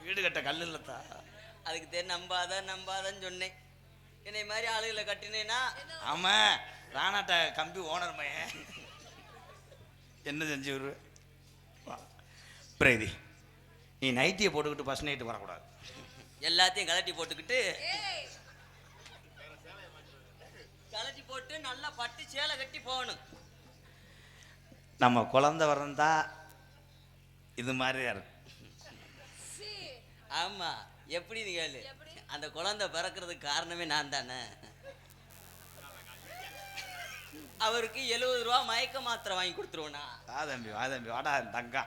வீடு கட்ட கல் இல்லத்தா. அதுக்கு தெரியும் நம்பாதன்னு சொன்னேன். என்னை மாதிரி ஆளுகளை கட்டினேன்னா ஆமாம், ராணாட்ட கம்பி ஓனர் மையன் என்ன செஞ்சு விடுவேன். பிரகதி, நீ நைட்டியை போட்டுக்கிட்டு ஃபஸ்ட் நைட்டு வரக்கூடாது. எல்லாத்தையும் கலட்டி போட்டுக்கிட்டு கலட்டி போட்டு நல்லா பட்டு சேலை கட்டி போகணும். நம்ம குழந்தை வரந்தா இது மாதிரியா இருக்கும். ஆமா, எப்படி நீ கேளு, அந்த குழந்தை பிறக்கிறதுக்கு காரணமே நான் தானே. அவருக்கு 70 ரூபா மயக்க மாத்திரை வாங்கி கொடுத்துருவோண்ணா. வா தம்பி வாடா தங்கா.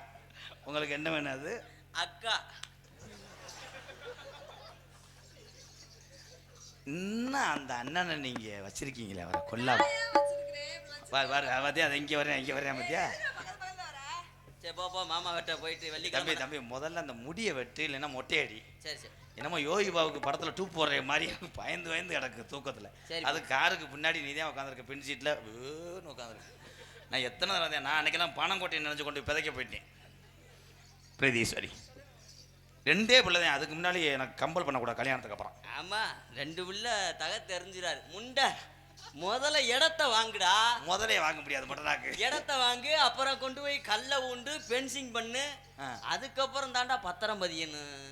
உங்களுக்கு என்ன வேணும்? அது அக்கா. இன்னும் அந்த அண்ணனை நீங்க வச்சிருக்கீங்களே, அவரை கொல்லாம. அதை இங்கே வரேன் பத்தியா? சரி போப்போ, மாமா வெட்ட போயிட்டு வெள்ளி. தம்பி முதல்ல அந்த முடியை வெட்டு, இல்லைன்னா மொட்டையடி. சரி சரி. என்னமோ யோகி பாபுக்கு படத்துல டூப் போடுற மாதிரி பயந்து கிடக்கு தூக்கத்துல. அது காருக்கு பின்னாடி நீ தான் உட்காந்துருக்க, பின் சீட்ல உட்காந்துருக்கு. நான் எத்தனை தடவை வந்தேன். நான் அன்னைக்கெல்லாம் பணங்கோட்டையை நினைச்சு கொண்டு பிதைக்க போயிட்டேன். பிரீதீஸ்வரி 2 பிள்ளை தான். அதுக்கு முன்னாடி எனக்கு கம்பல் பண்ணக்கூடாது கல்யாணத்துக்கு அப்புறம். ஆமா, 2 பிள்ளை தெரிஞ்சிடாரு முண்டை. முதல்ல இடத்த வாங்குடா. முதலே வாங்க முடியாது மட்டனாக்கு. இடத்த வாங்கு, அப்புறம் கொண்டு போய் கல்லை உண்டு பென்சிங் பண்ணு, அதுக்கப்புறம் தாண்டா பத்திரம் பதியணும்.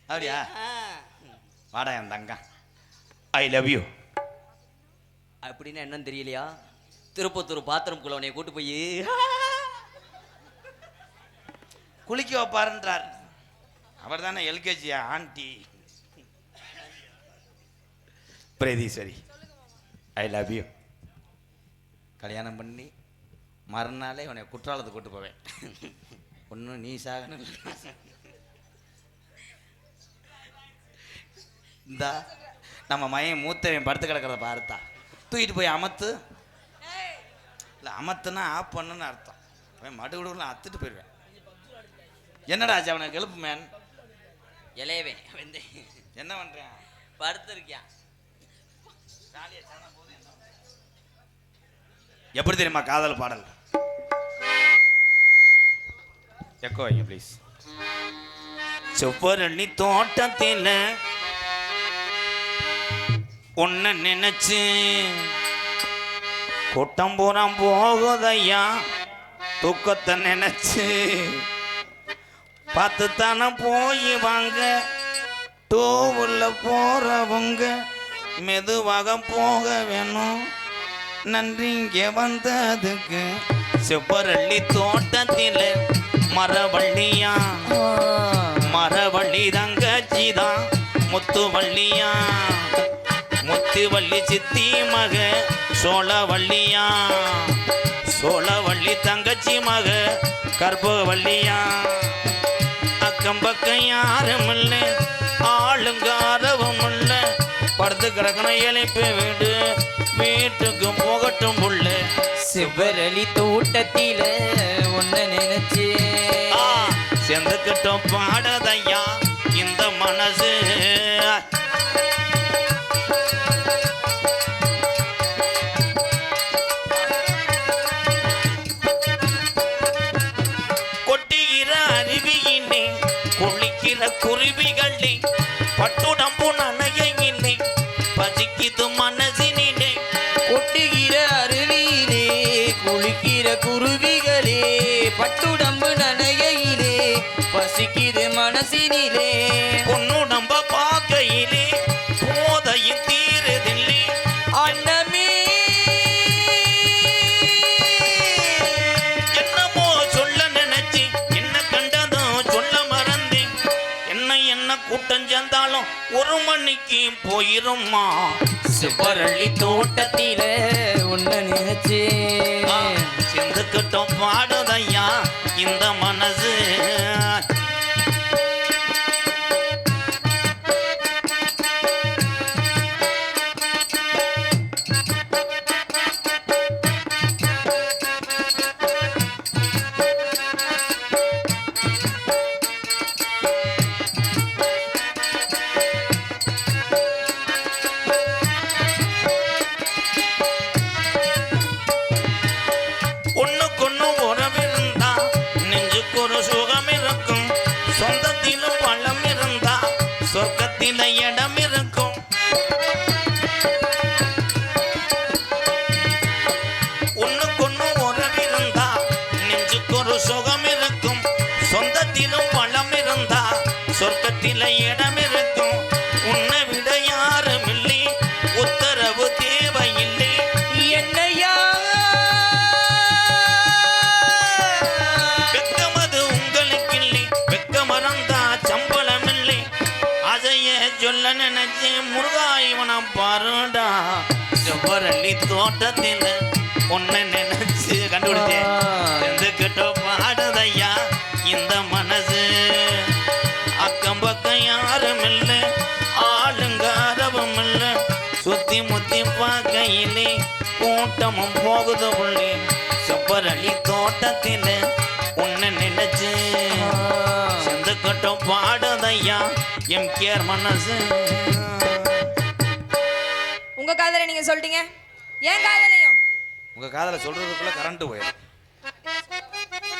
அப்படியா? வாடா என் தங்க, ஐ லவ் யூ. அப்படின்னு என்னன்னு தெரியலையா? திருப்பத்தூர் பாத்திரம் குள்ள கூட்டு போய் குளிக்க வைப்பாருன்றார். அவர் தானே LKG aunty. Preethiswari, I love you. கல்யாணம் பண்ணி மறுநாளே உன்னை குற்றாலத்துக்கு கூட்டு போவேன். ஒன்றும் நீ சாகணும். இந்தா நம்ம மையம் மூத்தவன் படுத்து கிடக்கிறத பார்த்தா தூக்கிட்டு போய் அமத்து. இல்லை அமத்துனா ஆஃப் பண்ணுன்னு அர்த்தம். அவன் மடுகுடுலாம் அத்துட்டு போயிடுவேன். என்னடா ஆச்சு அவனுக்கு? எழுப்பு மேன். இளையவன் வந்து என்ன பண்ணுறேன்? படுத்திருக்கியான். எப்படி தெரியுமா காதல் பாடல்? எக்கோ வைங்க ப்ளீஸ். செவ்வரளி தோட்டத்தில் உன்னை நினைச்சு கொட்டம்பூரம் போகுதையா, தூக்கத்தை நினைச்சு பார்த்து தானே போய் வாங்க. டூவுல போறவங்க மெதுவாக போக வேணும். நன்றி இங்கே வந்ததுக்கு. செவ்வரளி தோட்டத்தில் மரவள்ளியா, மரவள்ளி தங்கச்சிதான் முத்துவள்ளியா, முத்துவள்ளி சித்தி மக சோழவள்ளியா, சோழவள்ளி தங்கச்சி மக கற்பவள்ளியா. அக்கம் பக்கம் யாரும் இல்லை, ஆளுங்காரவும் இல்லை, படுத்து கிடக்கணும் எழுப்பி வீடு, வீட்டுக்கு போகட்டும் புள்ள. சிவரளி தோட்டத்தில ஒன்ன நினைச்சு சேர்ந்துக்கிட்டோம் பாடதையா இந்த மனசு. கொட்டுகிற அருவியினே குளிக்கிற குறி ஒரு மணிக்கு போயிரும்மா செவ்வரளி தோட்டத்தில உன்னை நினைச்சே சிந்துக்கிட்டும் பாடுதையா இந்த மனசு. ஒண்ணுக்கொண்ணு உறவிருந்தா நெஞ்சுக்கு ஒரு சுகம் இருக்கும். சொந்தத்திலும் பழம் இருந்தா சொர்க்கத்தில இடம் இருக்கும். ஒண்ணுக்கொண்ணு உறவிருந்தா நெஞ்சுக்கு ஒரு சுகம் இருக்கும். சொந்தத்திலும் பழம் இருந்தா சொர்க்கத்தில இடம் இருக்கும். உன்னை விட யாரும் இல்லை, உத்தரவு தேவையில்லை. என்னையா வெக்கமது உங்களுக்கில்லை, வெக்க மறந்தா சம்பளம் இல்லை. அதைய சொல்ல நினைச்சு முருகா இவனை பாருடா. செவ்வரளி தோட்டத்தில் உன்னை நினைச்சு கண்டுபிடிச்சேன். எந்துக்கிட்ட பாடுதையா இந்த மனசு. அக்கம் பக்கம் யாரும் இல்லை, ஆளுங்க அரவும் இல்லை. சுத்தி முத்தி பார்க்கையிலே கூட்டமும் போகுது உள்ளே. செவ்வரளி தோட்டத்தில் உன்னை நினைச்சு செந்துக்கிட்டும் பாடுதையா எம் கேர் மனசு. உங்க காதலை நீங்க சொல்லிட்டீங்க, ஏன் காதலையும் உங்க காதலை சொல்றதுக்குள்ள கரண்ட் போயிடும்.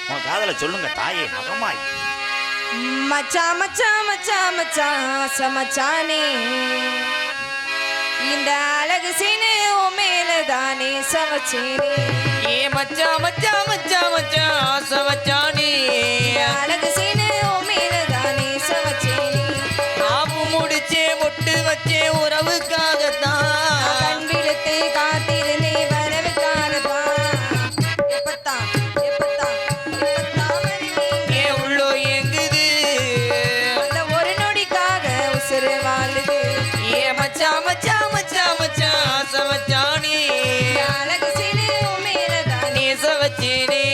உங்க காதலை சொல்லுங்க தாயே மகமாய். மச்சான் மச்சான் மச்சான் மச்சான் சமச்சானே, இந்த அழகு சீனே உன் மேலதானே சமச்சேனே. ஏ மச்சா மச்சா மச்சா மச்சா ஆசை வச்சானே. அழகு சீனே உன் மேலதானே சமச்சேனே. ஆப்பு முடிச்சே மொட்டு வச்சே உறவுக்காகத்தான். கண்பிடுத்து காத்திருந்தே வரவுக்காகத்தான். எப்பத்தான் எப்பத்தான் எப்பத்தான் வருவீங்க? ஏ உள்ளோ எங்குது அந்த ஒரு நொடிக்காக உசுறு வாழுது. ஏ மச்சா மச்சா மச்சா மச்சா ஆசை வச்சானே. அழகு சீனே உன் மேலதானே நேச வச்சேனே.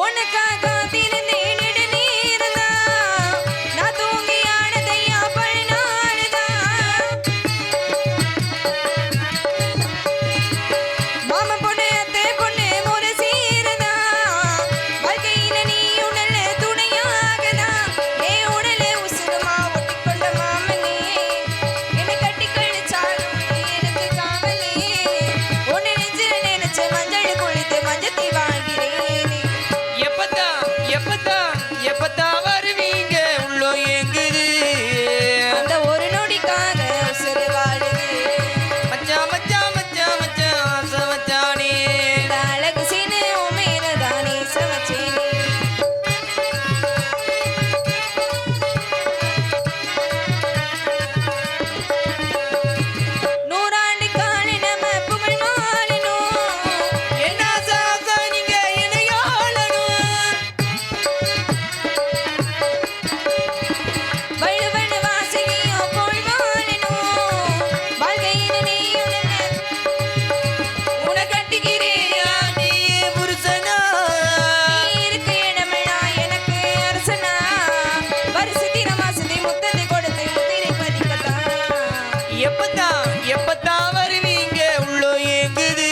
உனக்காக காத்திருந்தேன் நெடுநேரம்தான். நான் தூங்கி ஆனதையா பல்நாளுதான். மாமன் பொண்ணு அத்தை பொண்ணு ஒரு சீரதான். வாழ்க்கையில நீ உடல துணையாகதான். என் உடல உசுருமா ஒட்டிக்கொண்ட மாமனே, என்னை கட்டி கழிச்சாலும் எனக்கு காவலே. உன்னை நெஞ்சில நினைச்ச மஞ்சள் குளித்து மஞ்சத்தை வாழ்கிறேனே. எப்பத்தான் எப்பத்தான் எப்பத்தான் வருவீங்க உள்ளோ எங்குது. அந்த ஒரு நொடிக்காக உசுறு வாழுது. மச்சா மச்சா மச்சா மச்சா ஆசை வச்சானே. இந்த அழகு சீனு உன் மேலதானே சமச்சேனே. நூறாண்டு கால நம்ம புகழ் மாறணும். என்ன சாசா நீங்க இணையாளனும். வழுவழு வாசனையோ போல் வாழணும். வாழ்க்கையில நீ உன்னை கட்டிக்கிறேன். நீயே புருஷனா. நீ இருக்க இடமெல்லாம் எனக்கு அரசனா. வருஷத்தின மாசத்தை முத்தத்தை கொடுத்து முத்திரை பதிக்கத்தான். எப்பத்தான் எப்பத்தான் வருவீங்க உள்ளோ எங்குது.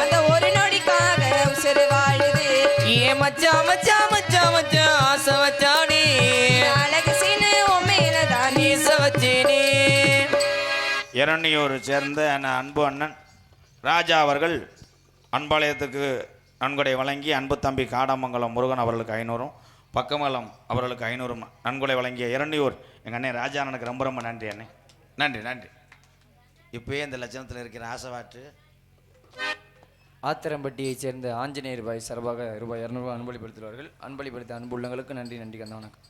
அந்த ஒரு நொடிக்காக உசுறு வாழுது. ஏ மச்சா மச்சா மச்சா மச்சா ஆசை வச்சானே. அழகு சீனு உன் மேலதானே நேச வச்சேனே. இரணியூர் சேர்ந்த என் அன்பு அண்ணன் ராஜா அவர்கள் அன்பாலயத்துக்கு நன்கொடை வழங்கி அன்பு தம்பி காடமங்கலம் முருகன் அவர்களுக்கு 500, பக்கமலம் அவர்களுக்கு 500 நன்கொடை வழங்கிய இரணியூர் எங்கள் அண்ணன் ராஜா அண்ணனுக்கு ரொம்ப ரொம்ப நன்றி அண்ணே. நன்றி நன்றி. இப்போயே இந்த லட்சணத்தில் இருக்கிற ஆசைவாட்டு ஆத்திரம்பட்டியைச் சேர்ந்த ஆஞ்சநேயர் பாய் சார்பாக ரூபாய் 200 அன்பளிப்படுத்துவார்கள். அன்பளிப்படுத்த அன்பு உள்ளங்களுக்கு நன்றி நன்றி கந்த வணக்கம்.